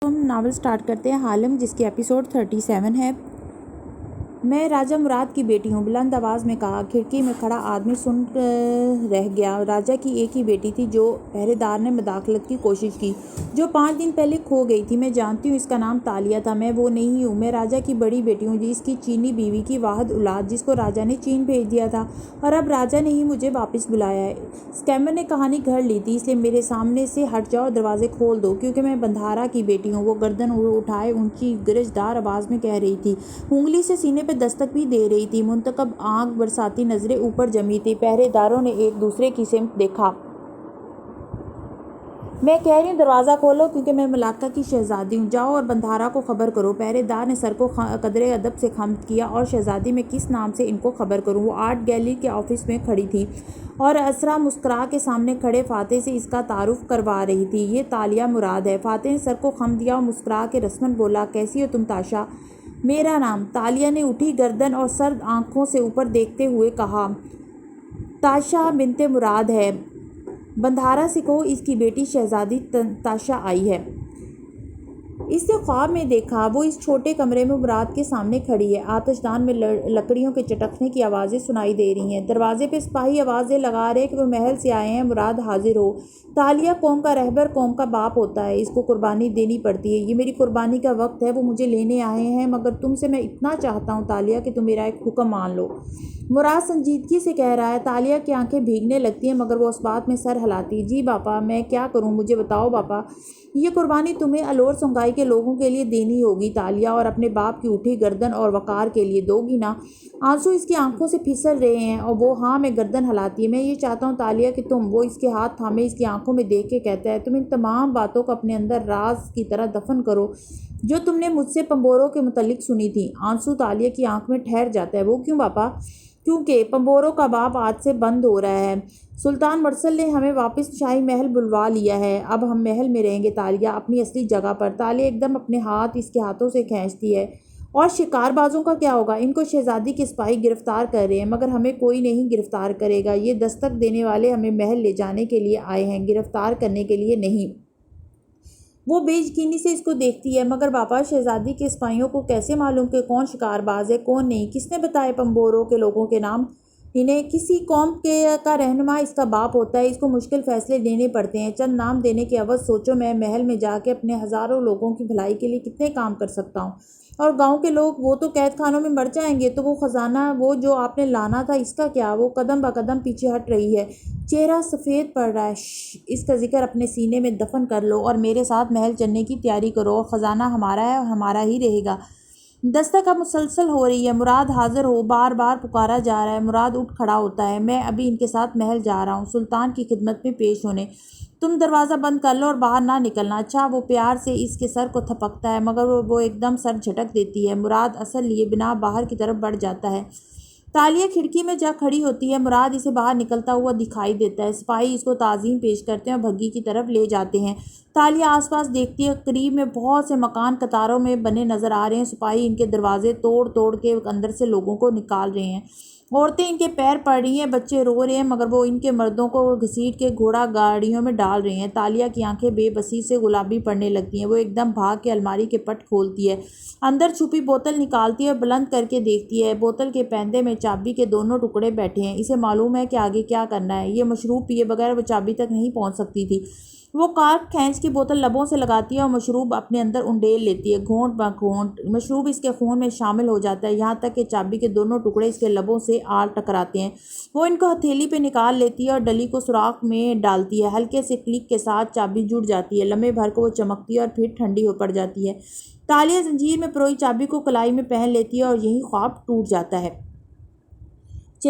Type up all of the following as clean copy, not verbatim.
ہم novel start کرتے ہیں حالم، جس کی ایپیسوڈ 37 ہے۔ میں راجہ مراد کی بیٹی ہوں، بلند آواز میں کہا۔ کھڑکی میں کھڑا آدمی سن رہ گیا۔ راجہ کی ایک ہی بیٹی تھی جو پہرے دار نے مداخلت کی کوشش کی، جو 5 دن پہلے کھو گئی تھی۔ میں جانتی ہوں اس کا نام تالیہ تھا۔ میں وہ نہیں ہوں۔ میں راجہ کی بڑی بیٹی ہوں، اس کی چینی بیوی کی واحد اولاد، جس کو راجہ نے چین بھیج دیا تھا، اور اب راجہ نے ہی مجھے واپس بلایا ہے۔ اسکیمر نے کہانی گھڑ لی تھی، اس لیے میرے سامنے سے ہٹ جاؤ اور دروازے کھول دو، کیونکہ میں بندھارا کی بیٹی ہوں۔ وہ گردن اٹھائے اونچی گرجدار آواز میں کہہ رہی تھی، انگلی سے سینے پہ دستک بھی دے رہی تھی۔ منتخب آنکھ برساتی نظریں اوپر جمی تھیں۔ پہرے داروں نے ایک دوسرے کی سمت دیکھا۔ میں کہہ رہی ہوں دروازہ کھولو، کیونکہ میں ملاکہ کی شہزادی ہوں۔ جاؤ اور بندھارا کو خبر کرو۔ پہرے دار نے سر کو قدرے ادب سے خمد کیا۔ اور شہزادی، میں کس نام سے ان کو خبر کروں؟ وہ آرٹ گیلری کے آفس میں کھڑی تھی اور اسرا مسکرا کے سامنے کھڑے فاتح سے اس کا تعارف کروا رہی تھی۔ یہ تالیہ مراد ہے۔ فاتح نے سر کو خم دیا اور مسکرا کے رسماً بولا، کیسی ہو تم تاشا؟ میرا نام؟ تالیہ نے اٹھی گردن اور سرد آنکھوں سے اوپر دیکھتے ہوئے کہا، تاشا بنت مراد ہے۔ بندھارا سے کہو اس کی بیٹی شہزادی تاشا آئی ہے۔ اس نے خواب میں دیکھا وہ اس چھوٹے کمرے میں مراد کے سامنے کھڑی ہے۔ آتش دان میں لکڑیوں کے چٹکنے کی آوازیں سنائی دے رہی ہیں۔ دروازے پہ سپاہی آوازیں لگا رہے کہ وہ محل سے آئے ہیں، مراد حاضر ہو۔ تالیہ قوم کا رہبر قوم کا باپ ہوتا ہے، اس کو قربانی دینی پڑتی ہے۔ یہ میری قربانی کا وقت ہے، وہ مجھے لینے آئے ہیں، مگر تم سے میں اتنا چاہتا ہوں تالیہ کہ تم میرا ایک حکم مان لو۔ مراد سنجیدگی سے کہہ رہا ہے۔ تالیہ کی آنکھیں بھیگنے لگتی ہیں، مگر وہ اس بات میں سر ہلاتی۔ جی باپا، میں کیا کروں؟ مجھے بتاؤ باپا۔ یہ قربانی تمہیں الور سنگائی کے لوگوں کے لیے دینی ہوگی تالیہ، اور اپنے باپ کی اٹھی گردن اور وقار کے لیے دو گی نا؟ آنسو اس کی آنکھوں سے پھسل رہے ہیں اور وہ ہاں میں گردن ہلاتی ہے۔ میں یہ چاہتا ہوں تالیہ کہ تم، وہ اس کے ہاتھ تھامے اس کی آنکھوں میں دیکھ کے کہتا ہے، تم ان تمام باتوں کو اپنے اندر راز کی طرح دفن کرو جو تم نے مجھ سے پمبورو کے متعلق سنی تھی۔ آنسو تالیہ کی آنکھ میں ٹھہر جاتا ہے۔ وہ کیوں باپا؟ کیونکہ پمبورو کا باب آج سے بند ہو رہا ہے۔ سلطان مرسل نے ہمیں واپس شاہی محل بلوا لیا ہے۔ اب ہم محل میں رہیں گے تالیہ، اپنی اصلی جگہ پر۔ تالیہ ایک دم اپنے ہاتھ اس کے ہاتھوں سے کھینچتی ہے۔ اور شکار بازوں کا کیا ہوگا؟ ان کو شہزادی کے سپاہی گرفتار کر رہے ہیں، مگر ہمیں کوئی نہیں گرفتار کرے گا۔ یہ دستک دینے والے ہمیں محل لے جانے کے لیے آئے ہیں، گرفتار کرنے کے لیے نہیں۔ وہ بے یقینی سے اس کو دیکھتی ہے۔ مگر باپا، شہزادی کے سپاہیوں کو کیسے معلوم کہ کون شکار باز ہے کون نہیں؟ کس نے بتائے پمبورو کے لوگوں کے نام؟ انہیں کسی قوم کا رہنما اس کا باپ ہوتا ہے، اس کو مشکل فیصلے لینے پڑتے ہیں۔ چند نام دینے کے عوض سوچو، میں محل میں جا کے اپنے ہزاروں لوگوں کی بھلائی کے لیے کتنے کام کر سکتا ہوں، اور گاؤں کے لوگ، وہ تو قید خانوں میں مر جائیں گے۔ تو وہ خزانہ، وہ جو آپ نے لانا تھا، اس کا کیا؟ وہ قدم بقدم پیچھے ہٹ رہی ہے، چہرہ سفید پڑ رہا ہے۔ اس کا ذکر اپنے سینے میں دفن کر لو اور میرے ساتھ محل چلنے کی تیاری کرو، اور خزانہ ہمارا ہے اور ہمارا ہی رہے گا۔ دستک اب مسلسل ہو رہی ہے۔ مراد حاضر ہو، بار بار پکارا جا رہا ہے۔ مراد اٹھ کھڑا ہوتا ہے۔ میں ابھی ان کے ساتھ محل جا رہا ہوں، سلطان کی خدمت میں پیش ہونے۔ تم دروازہ بند کر لو اور باہر نہ نکلنا۔ اچھا؟ وہ پیار سے اس کے سر کو تھپکتا ہے، مگر وہ ایک دم سر جھٹک دیتی ہے۔ مراد اثر لیے بنا باہر کی طرف بڑھ جاتا ہے۔ تالیہ کھڑکی میں جا کھڑی ہوتی ہے۔ مراد اسے باہر نکلتا ہوا دکھائی دیتا ہے۔ سپاہی اس کو تعظیم پیش کرتے ہیں اور بھگی کی طرف لے جاتے ہیں۔ تالیہ آس پاس دیکھتی ہے۔ قریب میں بہت سے مکان قطاروں میں بنے نظر آ رہے ہیں۔ سپاہی ان کے دروازے توڑ توڑ کے اندر سے لوگوں کو نکال رہے ہیں۔ عورتیں ان کے پیر پڑ رہی ہیں، بچے رو رہے ہیں، مگر وہ ان کے مردوں کو گھسیٹ کے گھوڑا گاڑیوں میں ڈال رہے ہیں۔ تالیہ کی آنکھیں بے بسی سے گلابی پڑنے لگتی ہیں۔ وہ ایک دم بھاگ کے الماری کے پٹ کھولتی ہے، اندر چھپی بوتل نکالتی ہے اور بلند کر کے دیکھتی ہے۔ بوتل کے پیندے میں چابی کے دونوں ٹکڑے بیٹھے ہیں۔ اسے معلوم ہے کہ آگے کیا کرنا ہے۔ یہ مشروب پیے بغیر وہ چابی تک نہیں پہنچ سکتی تھی۔ وہ کارک کھینچ کے بوتل لبوں سے لگاتی ہے اور مشروب اپنے اندر انڈیل لیتی ہے۔ گھونٹ بہ گھونٹ مشروب اس کے خون میں شامل ہو جاتا ہے، یہاں تک کہ چابی کے دونوں ٹکڑے اس کے لبوں سے آ ٹکراتے ہیں۔ وہ ان کو ہتھیلی پہ نکال لیتی ہے اور ڈلی کو سوراخ میں ڈالتی ہے۔ ہلکے سے کلک کے ساتھ چابی جڑ جاتی ہے۔ لمحے بھر کو وہ چمکتی ہے اور پھر ٹھنڈی ہو پڑ جاتی ہے۔ تالیہ زنجیر میں پروئی چابی کو کلائی میں پہن لیتی ہے اور یہی خواب ٹوٹ جاتا ہے۔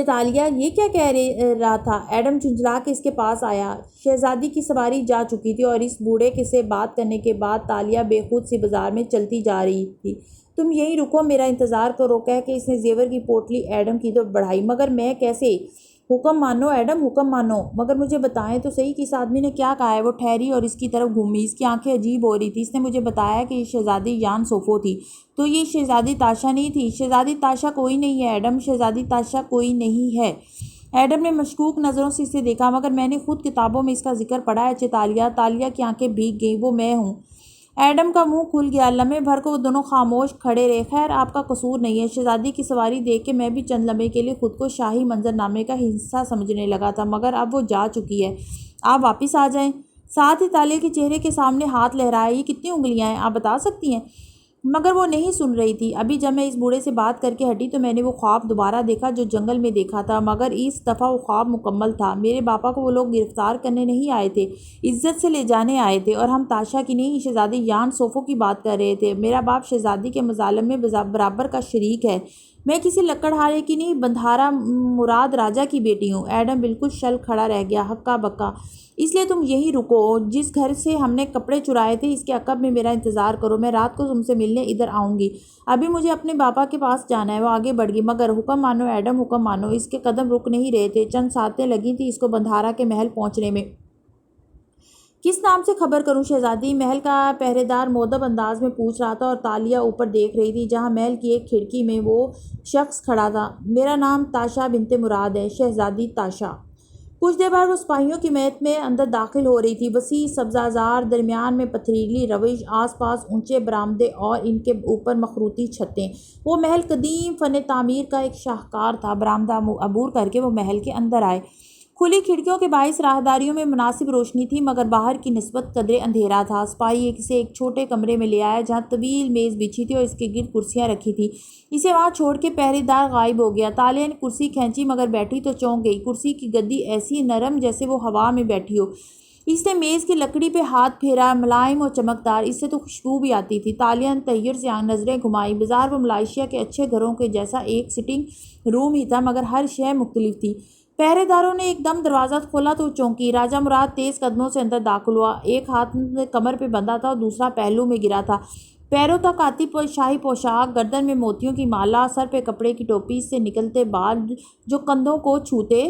تالیہ یہ کیا کہہ رہا تھا؟ ایڈم جھنجھلا کے اس کے پاس آیا۔ شہزادی کی سواری جا چکی تھی اور اس بوڑھے سے بات کرنے کے بعد تالیہ بے خود سی بازار میں چلتی جا رہی تھی۔ تم یہیں رکو، میرا انتظار کرو، کہہ کے اس نے زیور کی پوٹلی ایڈم کی طرف بڑھائی۔ مگر میں کیسے؟ حکم مانو ایڈم، حکم مانو۔ مگر مجھے بتائیں تو صحیح کہ اس آدمی نے کیا کہا ہے؟ وہ ٹھہری اور اس کی طرف گھومی۔ اس کی آنکھیں عجیب ہو رہی تھی۔ اس نے مجھے بتایا کہ یہ شہزادی یان سوفو تھی۔ تو یہ شہزادی تاشا نہیں تھی؟ شہزادی تاشا کوئی نہیں ہے ایڈم، شہزادی تاشا کوئی نہیں ہے۔ ایڈم نے مشکوک نظروں سے اسے دیکھا۔ مگر میں نے خود کتابوں میں اس کا ذکر پڑھا ہے۔ تالیہ کی آنکھیں بھیگ گئیں۔ وہ میں ہوں۔ ایڈم کا منہ کھل گیا۔ لمحے بھر کو وہ دونوں خاموش کھڑے رہے۔ خیر آپ کا قصور نہیں ہے۔ شہزادی کی سواری دیکھ کے میں بھی چند لمحے کے لیے خود کو شاہی منظرنامے کا حصہ سمجھنے لگا تھا، مگر اب وہ جا چکی ہے، آپ واپس آ جائیں۔ ساتھ ہی تالیہ کے چہرے کے سامنے ہاتھ لہرایا۔ یہ کتنی انگلیاں ہیں آپ بتا سکتی ہیں؟ مگر وہ نہیں سن رہی تھی۔ ابھی جب میں اس بوڑھے سے بات کر کے ہٹی تو میں نے وہ خواب دوبارہ دیکھا جو جنگل میں دیکھا تھا، مگر اس دفعہ وہ خواب مکمل تھا۔ میرے باپا کو وہ لوگ گرفتار کرنے نہیں آئے تھے، عزت سے لے جانے آئے تھے، اور ہم تاشا کی نہیں شہزادی یان سوفو کی بات کر رہے تھے۔ میرا باپ شہزادی کے مظالم میں برابر کا شریک ہے۔ میں کسی لکڑہارے کی نہیں، بندھارا مراد راجا کی بیٹی ہوں۔ ایڈم بالکل شل کھڑا رہ گیا، ہکا بکا۔ اس لیے تم یہیں رکو، جس گھر سے ہم نے کپڑے چرائے تھے اس کے عقب میں میرا انتظار کرو، میں رات کو تم سے ملنے ادھر آؤں گی۔ ابھی مجھے اپنے باپا کے پاس جانا ہے۔ وہ آگے بڑھ گئی۔ مگر حکم مانو ایڈم، حکم مانو۔ اس کے قدم رک نہیں رہے تھے۔ چند ساتیں لگی تھیں اس کو بندھارا کے محل پہنچنے میں۔ کس نام سے خبر کروں شہزادی؟ محل کا پہرے دار مؤدب انداز میں پوچھ رہا تھا، اور تالیہ اوپر دیکھ رہی تھی جہاں محل کی ایک کھڑکی میں وہ شخص کھڑا تھا۔ میرا نام تاشا بنت مراد ہے، شہزادی تاشا۔ کچھ دیر بعد وہ سپاہیوں کی میت میں اندر داخل ہو رہی تھی۔ وسیع سبزہ زار، درمیان میں پتھریلی روش، آس پاس اونچے برآمدے اور ان کے اوپر مخروطی چھتیں۔ وہ محل قدیم فن تعمیر کا ایک شاہکار تھا۔ برآمدہ عبور کر کے وہ محل کے اندر آئے۔ کھلی کھڑکیوں کے باعث راہداریوں میں مناسب روشنی تھی، مگر باہر کی نسبت قدرے اندھیرا تھا۔ سپاہی اسے ایک چھوٹے کمرے میں لے آیا جہاں طویل میز بچھی تھی اور اس کے گرد کرسیاں رکھی تھیں۔ اسے وہاں چھوڑ کے پہرے دار غائب ہو گیا۔ تالیہ نے کرسی کھینچی مگر بیٹھی تو چونک گئی۔ کرسی کی گدی ایسی نرم جیسے وہ ہوا میں بیٹھی ہو۔ اس نے میز کی لکڑی پہ ہاتھ پھیرا، ملائم اور چمکدار، اس سے تو خوشبو بھی آتی تھی۔ تالیہ نے تحیر سے نظریں گھمائیں۔ بظاہر وہ ملائیشیا کے اچھے گھروں کے جیسا ایک سٹنگ روم ہی تھا، مگر ہر شے مختلف تھی۔ پہرے داروں نے ایک دم دروازہ کھولا تو وہ چونکی۔ راجہ مراد تیز قدموں سے اندر داخل ہوا۔ ایک ہاتھ کمر پہ بندھا تھا اور دوسرا پہلو میں گرا تھا۔ پیروں تک آتی شاہی پوشاک، گردن میں موتیوں کی مالا، سر پہ کپڑے کی ٹوپی، اس سے نکلتے بال جو کندھوں کو چھوتے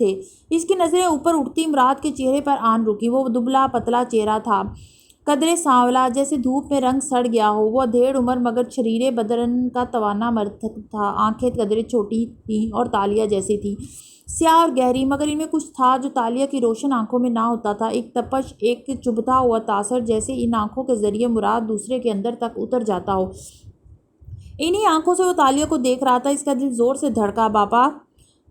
تھے۔ اس کی نظریں اوپر اٹھتی مراد کے چہرے پر آن رکی۔ وہ دبلا پتلا چہرہ تھا، قدرے سانولا، جیسے دھوپ میں رنگ سڑ گیا ہو۔ وہ ادھیڑ عمر مگر چھریرے بدن کا توانا مرد تھا۔ آنکھیں قدرے چھوٹی تھیں اور تالیہ جیسی تھیں، سیاہ اور گہری، مگر ان میں کچھ تھا جو تالیہ کی روشن آنکھوں میں نہ ہوتا تھا، ایک تپش، ایک چبھتا ہوا تاثر، جیسے ان آنکھوں کے ذریعے مراد دوسرے کے اندر تک اتر جاتا ہو۔ انہی آنکھوں سے وہ تالیہ کو دیکھ رہا تھا۔ اس کا دل زور سے دھڑکا۔ باپا!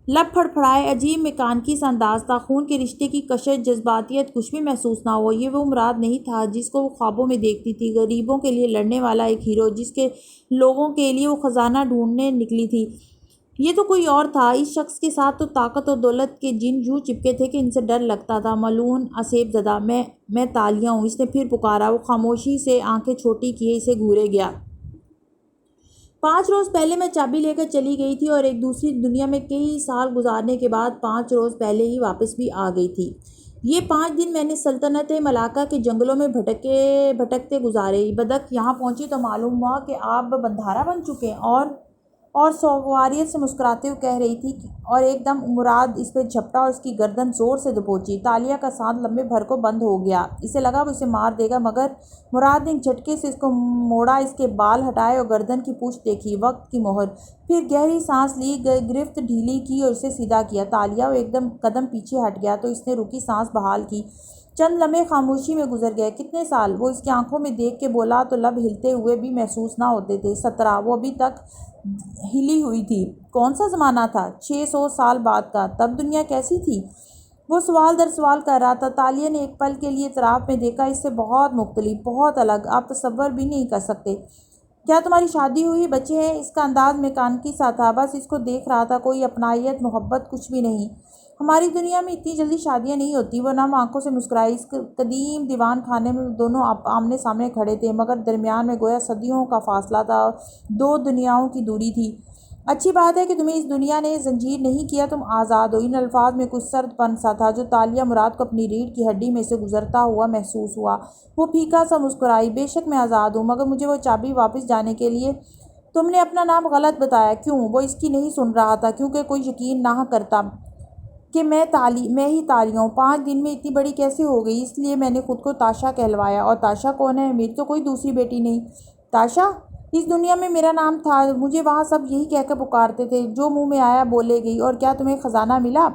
لب پھڑپھڑائے۔ عجیب میکانکی سا انداز تھا۔ خون کے رشتے کی کشش، جذباتیت کچھ بھی محسوس نہ ہو۔ یہ وہ مراد نہیں تھا جس کو وہ خوابوں میں دیکھتی تھی، غریبوں کے لیے لڑنے والا ایک ہیرو، جس کے لوگوں کے لیے وہ خزانہ ڈھونڈنے نکلی تھی۔ یہ تو کوئی اور تھا۔ اس شخص کے ساتھ تو طاقت اور دولت کے جن یوں چپکے تھے کہ ان سے ڈر لگتا تھا۔ ملعون، آسیب زدہ، میں تالیہ ہوں، اس نے پھر پکارا۔ وہ خاموشی سے آنکھیں چھوٹی کیے اسے گھورے گیا۔ 5 روز پہلے میں چابی لے کر چلی گئی تھی اور ایک دوسری دنیا میں کئی سال گزارنے کے بعد 5 روز پہلے ہی واپس بھی آ گئی تھی۔ یہ 5 دن میں نے سلطنت ملاکا کے جنگلوں میں بھٹکتے گزارے۔ بدک یہاں پہنچی تو معلوم ہوا کہ آپ بندھارا بن چکے ہیں، اور سواریت سے مسکراتے ہوئے کہہ رہی تھی، اور ایک دم مراد اس پہ جھپٹا اور اس کی گردن زور سے دبوچی۔ تالیہ کا سانس لمحے بھر کو بند ہو گیا۔ اسے لگا وہ اسے مار دے گا، مگر مراد نے ایک جھٹکے سے اس کو موڑا، اس کے بال ہٹائے اور گردن کی پوچھ دیکھی۔ وقت کی مہر۔ پھر گہری سانس لی، گرفت ڈھیلی کی اور اسے سیدھا کیا۔ تالیہ وہ ایک قدم پیچھے ہٹ گیا تو اس نے رکی سانس بحال کی۔ چند لمحے خاموشی میں گزر گئے۔ کتنے سال؟ وہ اس کی آنکھوں میں دیکھ کے بولا تو لب ہلتے ہوئے بھی محسوس نہ ہوتے تھے۔ 17۔ وہ ابھی تک ہلی ہوئی تھی۔ کون سا زمانہ تھا؟ 600 سال بعد کا۔ تب دنیا کیسی تھی؟ وہ سوال در سوال کر رہا تھا۔ تالیہ نے ایک پل کے لیے اطراف میں دیکھا۔ اس سے بہت مختلف، بہت الگ، آپ تصور بھی نہیں کر سکتے۔ کیا تمہاری شادی ہوئی؟ بچے ہیں؟ اس کا انداز میکانکی سا تھا، بس اس کو دیکھ رہا تھا، کوئی اپنائیت، محبت کچھ بھی نہیں۔ ہماری دنیا میں اتنی جلدی شادیاں نہیں ہوتی۔ وہ نم آنکھوں سے مسکرائی۔ اس قدیم دیوان خانے میں دونوں آمنے سامنے کھڑے تھے، مگر درمیان میں گویا صدیوں کا فاصلہ تھا، 2 دنیاؤں کی دوری تھی۔ اچھی بات ہے کہ تمہیں اس دنیا نے زنجیر نہیں کیا، تم آزاد ہو۔ ان الفاظ میں کچھ سرد پن سا تھا جو تالیہ مراد کو اپنی ریڑھ کی ہڈی میں سے گزرتا ہوا محسوس ہوا۔ وہ پھیکا سا مسکرائی۔ بے شک میں آزاد ہوں، مگر مجھے وہ چابی واپس جانے کے لیے۔ تم نے اپنا نام غلط بتایا۔ کیوں؟ وہ اس کی نہیں سن رہا تھا، کیونکہ کوئی یقین نہ کرتا کہ میں ہی تالیہ ہوں۔ 5 دن میں اتنی بڑی کیسے ہو گئی؟ اس لیے میں نے خود کو تاشا کہلوایا۔ اور تاشا کون ہے؟ میری تو کوئی دوسری بیٹی نہیں۔ تاشا؟ اس دنیا میں میرا نام تھا، مجھے وہاں سب یہی کہہ کر پکارتے تھے، جو منہ میں آیا بولے گئی۔ اور کیا تمہیں خزانہ ملا؟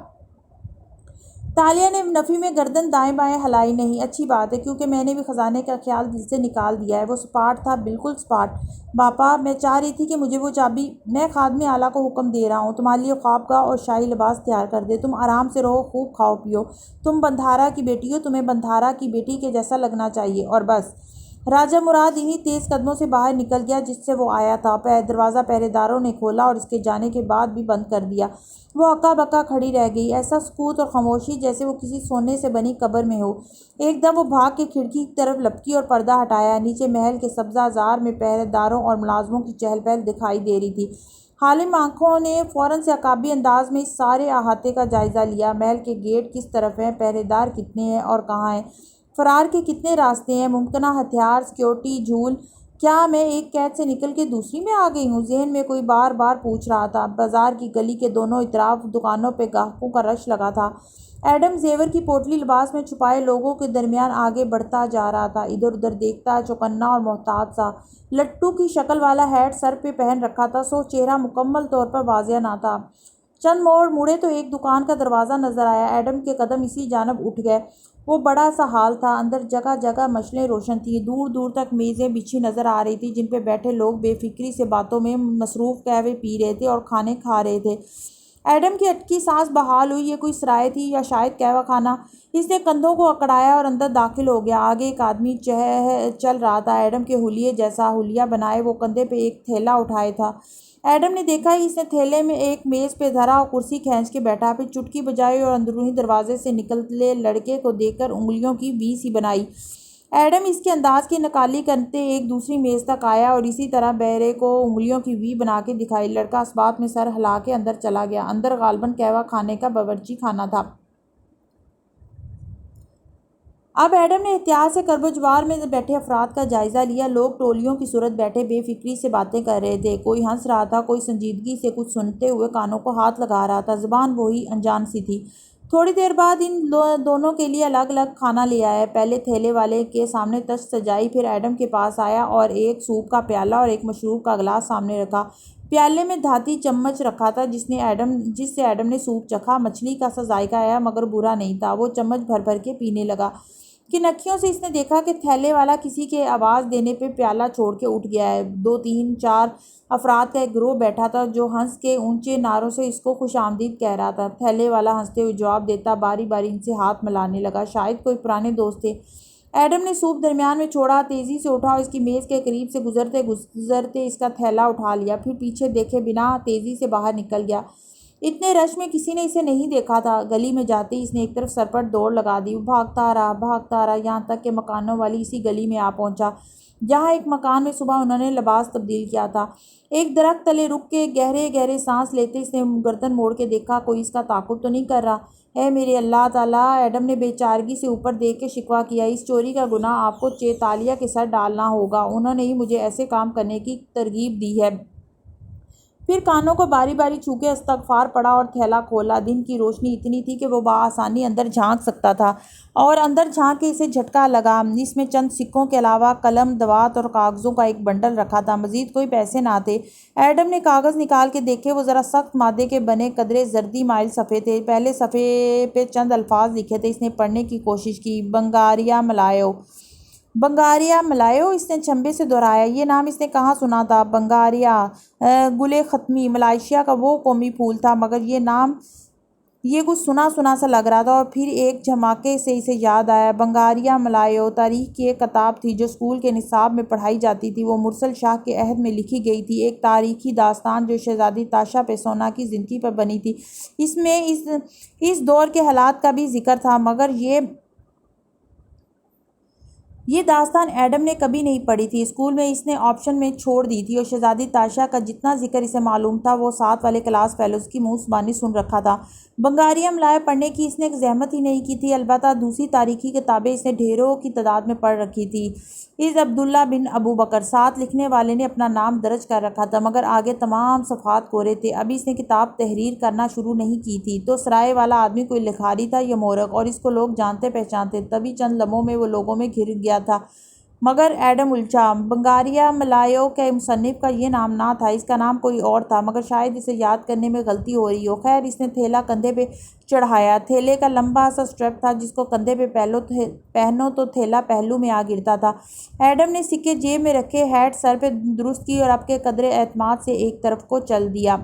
تالیہ نے نفی میں گردن دائیں بائیں ہلائی۔ نہیں، اچھی بات ہے، کیونکہ میں نے بھی خزانے کا خیال دل سے نکال دیا ہے۔ وہ سپاٹ تھا، بالکل سپاٹ۔ باپا، میں چاہ رہی تھی کہ مجھے وہ چابی… میں خادم اعلیٰ کو حکم دے رہا ہوں، تمہارے لیے خوابگاہ اور شاہی لباس تیار کر دے۔ تم آرام سے رہو، خوب کھاؤ پیو۔ تم بندھارا کی بیٹی ہو، تمہیں بندھارا کی بیٹی کے جیسا لگنا چاہیے، اور بس۔ راجہ مراد انہی تیز قدموں سے باہر نکل گیا جس سے وہ آیا تھا۔ دروازہ پہرے داروں نے کھولا اور اس کے جانے کے بعد بھی بند کر دیا۔ وہ ہکا بکا کھڑی رہ گئی، ایسا سکوت اور خاموشی جیسے وہ کسی سونے سے بنی قبر میں ہو۔ ایک دم وہ بھاگ کے کھڑکی کی طرف لپکی اور پردہ ہٹایا۔ نیچے محل کے سبزہ زار میں پہرے داروں اور ملازموں کی چہل پہل دکھائی دے رہی تھی۔ حالم آنکھوں نے فوراً سے عقابی انداز میں اس سارے احاطے کا جائزہ لیا۔ محل کے گیٹ کس طرف ہیں، پہرے دار کتنے ہیں اور کہاں ہیں، فرار کے کتنے راستے ہیں، ممکنہ ہتھیار، سیکیورٹی، جھول۔ کیا میں ایک قید سے نکل کے دوسری میں آ گئی ہوں؟ ذہن میں کوئی بار بار پوچھ رہا تھا۔ بازار کی گلی کے دونوں اطراف دکانوں پہ گاہکوں کا رش لگا تھا۔ ایڈم زیور کی پوٹلی لباس میں چھپائے لوگوں کے درمیان آگے بڑھتا جا رہا تھا، ادھر ادھر دیکھتا، چوکنا اور محتاط سا۔ لٹو کی شکل والا ہیٹ سر پہ پہن رکھا تھا، سو چہرہ مکمل طور پر واضح نہ تھا۔ چند موڑ مڑے تو ایک دکان کا دروازہ نظر آیا۔ ایڈم کے قدم اسی جانب اٹھ گئے۔ وہ بڑا سا ہال تھا، اندر جگہ جگہ مشلیں روشن تھیں، دور دور تک میزیں بچھی نظر آ رہی تھیں جن پہ بیٹھے لوگ بے فکری سے باتوں میں مصروف قہوے پی رہے تھے اور کھانے کھا رہے تھے۔ ایڈم کی اٹکی سانس بحال ہوئی۔ یہ کوئی سرائے تھی یا شاید قہوہ خانہ؟ اس نے کندھوں کو اکڑایا اور اندر داخل ہو گیا۔ آگے ایک آدمی چل رہا تھا، ایڈم کے حلیے جیسا، حلیہ بنائے، وہ کندھے پہ ایک تھیلا اٹھائے تھا۔ ایڈم نے دیکھا اس نے تھیلے میں ایک میز پہ دھرا اور کرسی کھینچ کے بیٹھا، پھر چٹکی بجائی اور اندرونی دروازے سے نکلے لڑکے کو دیکھ کر انگلیوں کی وی سی بنائی۔ ایڈم اس کے انداز کی نقالی کرتے ایک دوسری میز تک آیا اور اسی طرح بہرے کو انگلیوں کی وی بنا کے دکھائی۔ لڑکا اسبات میں سر ہلا کے اندر چلا گیا۔ اندر غالباً قہوہ خانے کا باورچی خانہ تھا۔ اب ایڈم نے احتیاط سے کرب و جوار میں بیٹھے افراد کا جائزہ لیا۔ لوگ ٹولیوں کی صورت بیٹھے بے فکری سے باتیں کر رہے تھے، کوئی ہنس رہا تھا، کوئی سنجیدگی سے کچھ سنتے ہوئے کانوں کو ہاتھ لگا رہا تھا، زبان وہی انجان سی تھی۔ تھوڑی دیر بعد ان دونوں کے لیے الگ الگ کھانا لے آئے۔ پہلے تھیلے والے کے سامنے تشت سجائی، پھر ایڈم کے پاس آیا اور ایک سوپ کا پیالہ اور ایک مشروب کا گلاس سامنے رکھا۔ پیالے میں دھاتی چمچ رکھا تھا جس سے ایڈم نے سوپ چکھا۔ مچھلی کا سا ذائقہ آیا مگر برا نہیں تھا۔ وہ چمچ بھر بھر کے پینے لگا۔ کنکھیوں سے اس نے دیکھا کہ تھیلے والا کسی کے آواز دینے پہ پیالہ چھوڑ کے اٹھ گیا ہے۔ 2 3 4 افراد کا ایک گروہ بیٹھا تھا جو ہنس کے اونچے نعروں سے اس کو خوش آمدید کہہ رہا تھا۔ تھیلے والا ہنستے ہوئے جواب دیتا، باری باری ان سے ہاتھ ملانے لگا، شاید کوئی پرانے دوست تھے۔ ایڈم نے سوپ درمیان میں چھوڑا، تیزی سے اٹھا اور اس کی میز کے قریب سے گزرتے اس کا تھیلا اٹھا لیا، پھر پیچھے دیکھے بنا تیزی سے باہر نکل گیا۔ اتنے رش میں کسی نے اسے نہیں دیکھا تھا۔ گلی میں جاتے ہی اس نے ایک طرف سرپٹ دوڑ لگا دی۔ وہ بھاگتا رہا یہاں تک کہ مکانوں والی اسی گلی میں آ پہنچا جہاں ایک مکان میں صبح انہوں نے لباس تبدیل کیا تھا۔ ایک درخت تلے رک کے گہرے گہرے سانس لیتے اس نے گردن موڑ کے دیکھا، کوئی اس کا تعاقب تو نہیں کر رہا؟ اے میرے اللہ تعالیٰ! ایڈم نے بے چارگی سے اوپر دیکھ کے شکوہ کیا، اس چوری کا گناہ آپ کو تالیہ کے سر ڈالنا ہوگا، انہوں نے ہی مجھے ایسے کام کرنے کی ترغیب دی ہے۔ پھر کانوں کو باری باری چھو کے استغفار پڑھا اور تھیلا کھولا۔ دن کی روشنی اتنی تھی کہ وہ بآسانی اندر جھانک سکتا تھا اور اندر جھانک کے اسے جھٹکا لگا۔ اس میں چند سکوں کے علاوہ قلم، دوات اور کاغذوں کا ایک بنڈل رکھا تھا، مزید کوئی پیسے نہ تھے۔ ایڈم نے کاغذ نکال کے دیکھے، وہ ذرا سخت مادے کے بنے قدرے زردی مائل صفحے تھے۔ پہلے صفحے پہ چند الفاظ لکھے تھے۔ اس نے پڑھنے کی کوشش کی، بنگاریا ملایو، اس نے چنبے سے دہرایا۔ یہ نام اس نے کہاں سنا تھا؟ بنگاریا، گل ختمی، ملائیشیا کا وہ قومی پھول تھا، مگر یہ نام یہ کچھ سنا سنا سا لگ رہا تھا۔ اور پھر ایک جھماکے سے اسے یاد آیا، بنگاریا ملایو تاریخ کی ایک کتاب تھی جو اسکول کے نصاب میں پڑھائی جاتی تھی۔ وہ مرسل شاہ کے عہد میں لکھی گئی تھی، ایک تاریخی داستان جو شہزادی تاشا پیسونا کی زندگی پر بنی تھی۔ اس میں اس دور کے حالات کا بھی ذکر تھا، مگر یہ داستان ایڈم نے کبھی نہیں پڑھی تھی، اسکول میں اس نے آپشن میں چھوڑ دی تھی، اور شہزادی تاشا کا جتنا ذکر اسے معلوم تھا وہ ساتھ والے کلاس فیلوز کی منہ زبانی سن رکھا تھا۔ بنگاریا ملایو پڑھنے کی اس نے ایک زحمت ہی نہیں کی تھی، البتہ دوسری تاریخی کتابیں اس نے ڈھیروں کی تعداد میں پڑھ رکھی تھی۔ از عبداللہ بن ابو بکر، ساتھ لکھنے والے نے اپنا نام درج کر رکھا تھا، مگر آگے تمام صفحات کورے تھے۔ ابھی اس نے کتاب تحریر کرنا شروع نہیں کی تھی۔ تو سرائے والا آدمی کوئی لکھاری تھا یا مورخ، اور اس کو لوگ جانتے پہچانتے، تبھی چند لمحوں میں وہ لوگوں میں گھر گیا تھا۔ مگر ایڈم الجھا۔ بنگاریا ملایو کے مصنف کا یہ نام نہ تھا، اس کا نام کوئی اور تھا، مگر شاید اسے یاد کرنے میں غلطی ہو رہی ہو۔ خیر، اس نے تھیلا کندھے پہ چڑھایا۔ تھیلے کا لمبا سا اسٹریپ تھا جس کو کندھے پہ پہنو تو تھیلا پہلو میں آ گرتا تھا۔ ایڈم نے سکے جیب میں رکھے، ہیٹ سر پہ درست کی اور اب کے قدرے اعتماد سے ایک طرف کو چل دیا۔